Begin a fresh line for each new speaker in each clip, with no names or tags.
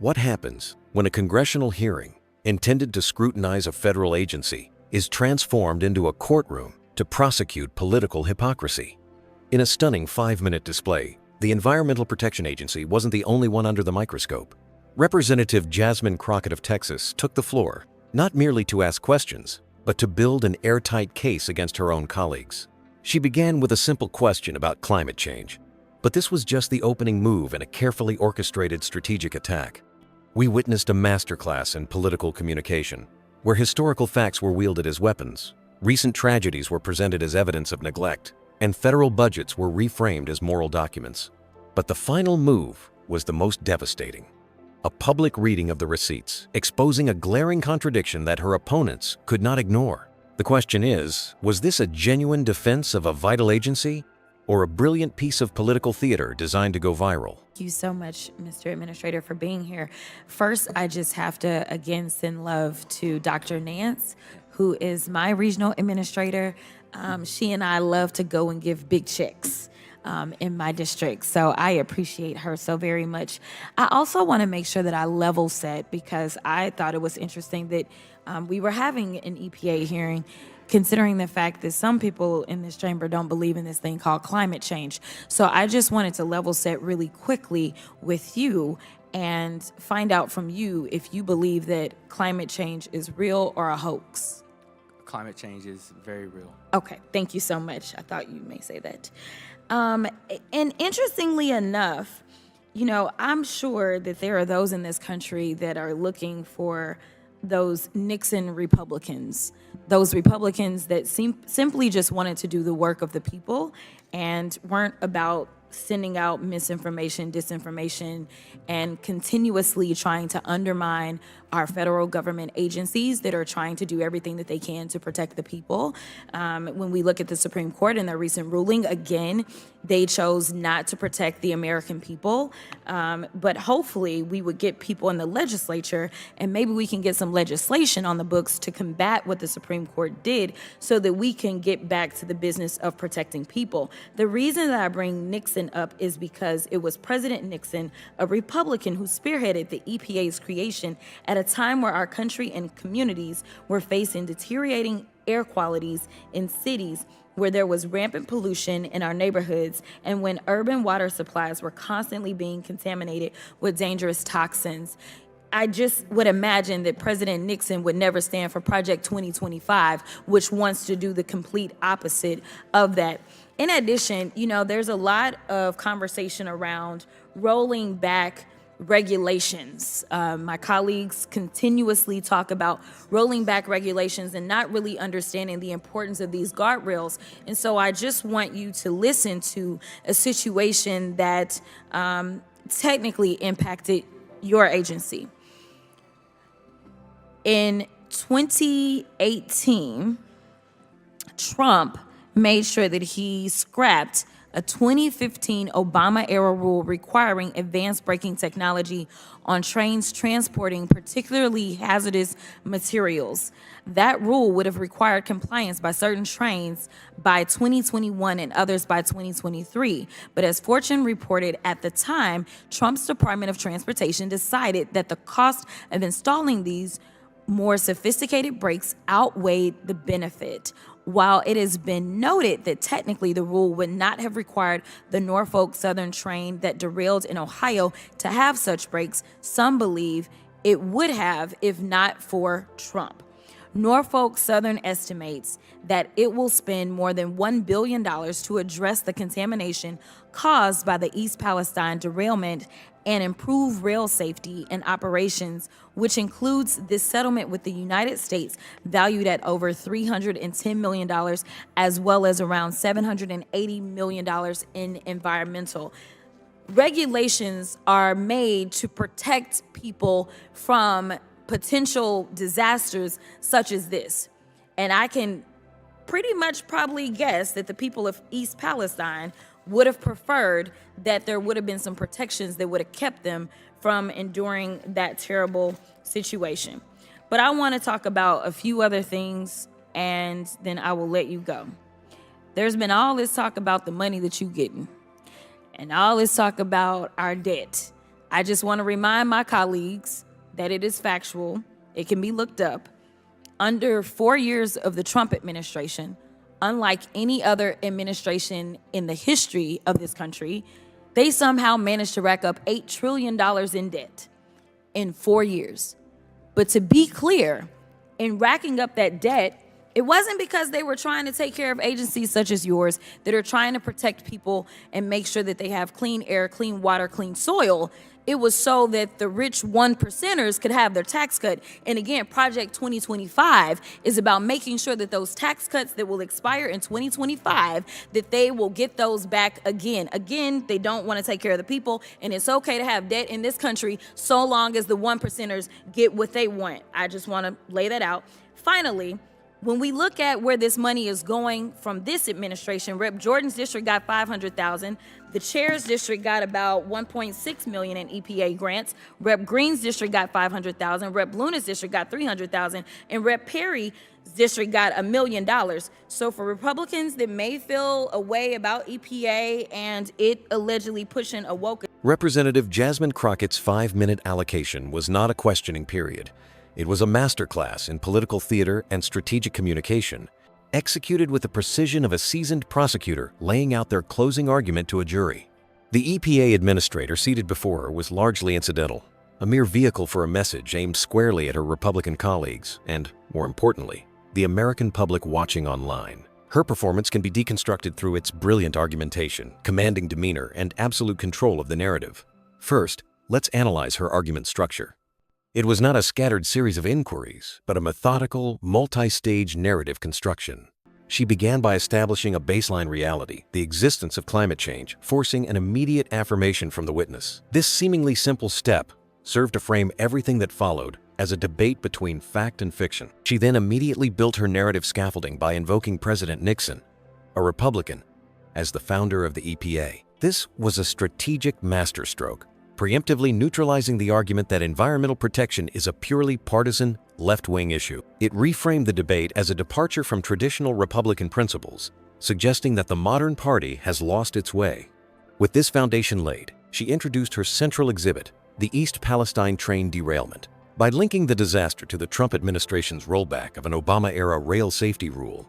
What happens when a congressional hearing intended to scrutinize a federal agency is transformed into a courtroom to prosecute political hypocrisy? In a stunning 5-minute display, the Environmental Protection Agency wasn't the only one under the microscope. Representative Jasmine Crockett of Texas took the floor, not merely to ask questions, but to build an airtight case against her own colleagues. She began with a simple question about climate change, but this was just the opening move in a carefully orchestrated strategic attack. We witnessed a masterclass in political communication, where historical facts were wielded as weapons, recent tragedies were presented as evidence of neglect, and federal budgets were reframed as moral documents. But the final move was the most devastating. A public reading of the receipts, exposing a glaring contradiction that her opponents could not ignore. The question is, was this a genuine defense of a vital agency, or a brilliant piece of political theater designed to go viral?
Thank you so much, Mr. Administrator, for being here. First, I just have to again send love to Dr. Nance, who is my regional administrator. She and I love to go and give big checks in my district, so I appreciate her so very much. I also want to make sure that I level set, because I thought it was interesting that we were having an EPA hearing, considering the fact that some people in this chamber don't believe in this thing called climate change. So I just wanted to level set really quickly with you and find out from you if you believe that climate change is real or a hoax.
Climate change is very real.
Okay, thank you so much. I thought you may say that. And interestingly enough, you know, I'm sure that there are those in this country that are looking for those Nixon Republicans, those Republicans that simply just wanted to do the work of the people and weren't about sending out misinformation, disinformation, and continuously trying to undermine our federal government agencies that are trying to do everything that they can to protect the people. When we look at the Supreme Court in their recent ruling, again, they chose not to protect the American people. But hopefully we would get people in the legislature, and maybe we can get some legislation on the books to combat what the Supreme Court did, so that we can get back to the business of protecting people. The reason that I bring Nixon up is because it was President Nixon, a Republican, who spearheaded the EPA's creation at a time where our country and communities were facing deteriorating air qualities in cities, where there was rampant pollution in our neighborhoods, and when urban water supplies were constantly being contaminated with dangerous toxins. I just would imagine that President Nixon would never stand for Project 2025, which wants to do the complete opposite of that. In addition, you know, there's a lot of conversation around rolling back regulations. My colleagues continuously talk about rolling back regulations and not really understanding the importance of these guardrails. And so I just want you to listen to a situation that technically impacted your agency. In 2018, Trump made sure that he scrapped a 2015 Obama-era rule requiring advanced braking technology on trains transporting particularly hazardous materials. That rule would have required compliance by certain trains by 2021 and others by 2023. But as Fortune reported at the time, Trump's Department of Transportation decided that the cost of installing these more sophisticated brakes outweighed the benefit. While it has been noted that technically the rule would not have required the Norfolk Southern train that derailed in Ohio to have such brakes, some believe it would have if not for Trump. Norfolk Southern estimates that it will spend more than $1 billion to address the contamination caused by the East Palestine derailment and improve rail safety and operations, which includes this settlement with the United States valued at over $310 million, as well as around $780 million in environmental. Regulations are made to protect people from potential disasters such as this. And I can pretty much probably guess that the people of East Palestine would have preferred that there would have been some protections that would have kept them from enduring that terrible situation. But I want to talk about a few other things, and then I will let you go. There's been all this talk about the money that you're getting, and all this talk about our debt. I just want to remind my colleagues that it is factual. It can be looked up. Under 4 years of the Trump administration, unlike any other administration in the history of this country, they somehow managed to rack up $8 trillion in debt in 4 years. But to be clear, in racking up that debt, it wasn't because they were trying to take care of agencies such as yours that are trying to protect people and make sure that they have clean air, clean water, clean soil. It was so that the rich 1%ers could have their tax cut. And again, Project 2025 is about making sure that those tax cuts that will expire in 2025, that they will get those back again. Again, they don't want to take care of the people, and it's okay to have debt in this country so long as the 1%ers get what they want. I just want to lay that out. Finally, when we look at where this money is going from this administration, Rep. Jordan's district got $500,000. The chair's district got about $1.6 million in EPA grants. Rep. Greene's district got $500,000. Rep. Luna's district got $300,000, and Rep. Perry's district got $1 million. So for Republicans that may feel a way about EPA and it allegedly pushing a woke.
Representative Jasmine Crockett's 5-minute allocation was not a questioning period. It was a masterclass in political theater and strategic communication, executed with the precision of a seasoned prosecutor laying out their closing argument to a jury. The EPA administrator seated before her was largely incidental, a mere vehicle for a message aimed squarely at her Republican colleagues and, more importantly, the American public watching online. Her performance can be deconstructed through its brilliant argumentation, commanding demeanor, and absolute control of the narrative. First, let's analyze her argument structure. It was not a scattered series of inquiries, but a methodical, multi-stage narrative construction. She began by establishing a baseline reality, the existence of climate change, forcing an immediate affirmation from the witness. This seemingly simple step served to frame everything that followed as a debate between fact and fiction. She then immediately built her narrative scaffolding by invoking President Nixon, a Republican, as the founder of the EPA. This was a strategic masterstroke, preemptively neutralizing the argument that environmental protection is a purely partisan, left-wing issue. It reframed the debate as a departure from traditional Republican principles, suggesting that the modern party has lost its way. With this foundation laid, she introduced her central exhibit, the East Palestine train derailment. By linking the disaster to the Trump administration's rollback of an Obama-era rail safety rule,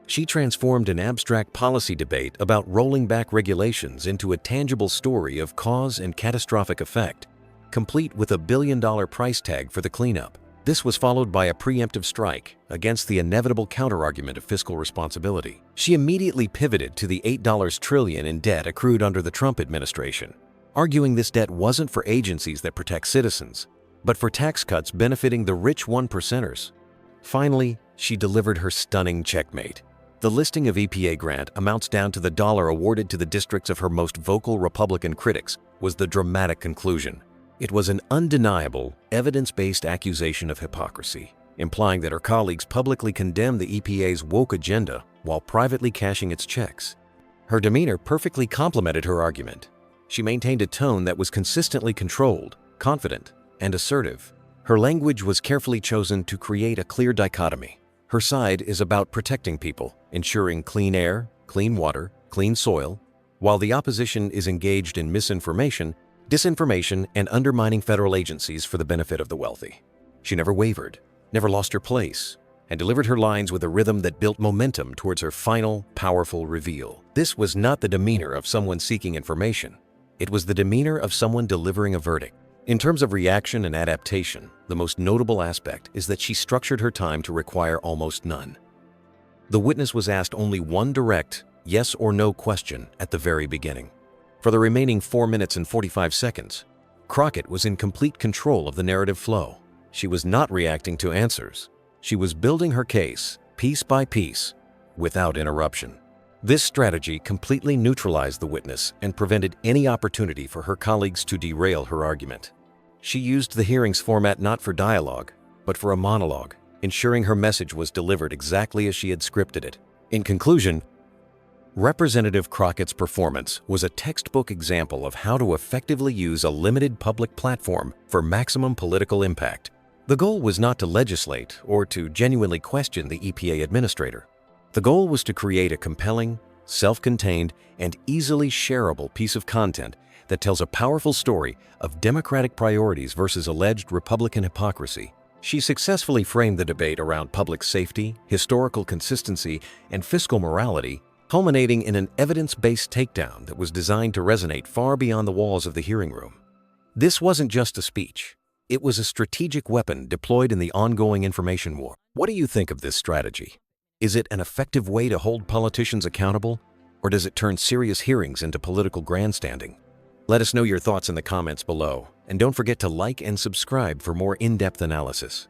she transformed an abstract policy debate about rolling back regulations into a tangible story of cause and catastrophic effect, complete with a billion-dollar price tag for the cleanup. This was followed by a preemptive strike against the inevitable counterargument of fiscal responsibility. She immediately pivoted to the $8 trillion in debt accrued under the Trump administration, arguing this debt wasn't for agencies that protect citizens, but for tax cuts benefiting the rich 1%ers. Finally, she delivered her stunning checkmate. The listing of EPA grant amounts down to the dollar awarded to the districts of her most vocal Republican critics was the dramatic conclusion. It was an undeniable, evidence-based accusation of hypocrisy, implying that her colleagues publicly condemned the EPA's woke agenda while privately cashing its checks. Her demeanor perfectly complemented her argument. She maintained a tone that was consistently controlled, confident, and assertive. Her language was carefully chosen to create a clear dichotomy. Her side is about protecting people, ensuring clean air, clean water, clean soil, while the opposition is engaged in misinformation, disinformation, and undermining federal agencies for the benefit of the wealthy. She never wavered, never lost her place, and delivered her lines with a rhythm that built momentum towards her final, powerful reveal. This was not the demeanor of someone seeking information. It was the demeanor of someone delivering a verdict. In terms of reaction and adaptation, the most notable aspect is that she structured her time to require almost none. The witness was asked only one direct yes or no question at the very beginning. For the remaining 4 minutes and 45 seconds, Crockett was in complete control of the narrative flow. She was not reacting to answers. She was building her case, piece by piece, without interruption. This strategy completely neutralized the witness and prevented any opportunity for her colleagues to derail her argument. She used the hearings format not for dialogue, but for a monologue, ensuring her message was delivered exactly as she had scripted it. In conclusion, Representative Crockett's performance was a textbook example of how to effectively use a limited public platform for maximum political impact. The goal was not to legislate or to genuinely question the EPA administrator. The goal was to create a compelling, self-contained, and easily shareable piece of content that tells a powerful story of Democratic priorities versus alleged Republican hypocrisy. She successfully framed the debate around public safety, historical consistency, and fiscal morality, culminating in an evidence-based takedown that was designed to resonate far beyond the walls of the hearing room. This wasn't just a speech. It was a strategic weapon deployed in the ongoing information war. What do you think of this strategy? Is it an effective way to hold politicians accountable, or does it turn serious hearings into political grandstanding? Let us know your thoughts in the comments below, and don't forget to like and subscribe for more in-depth analysis.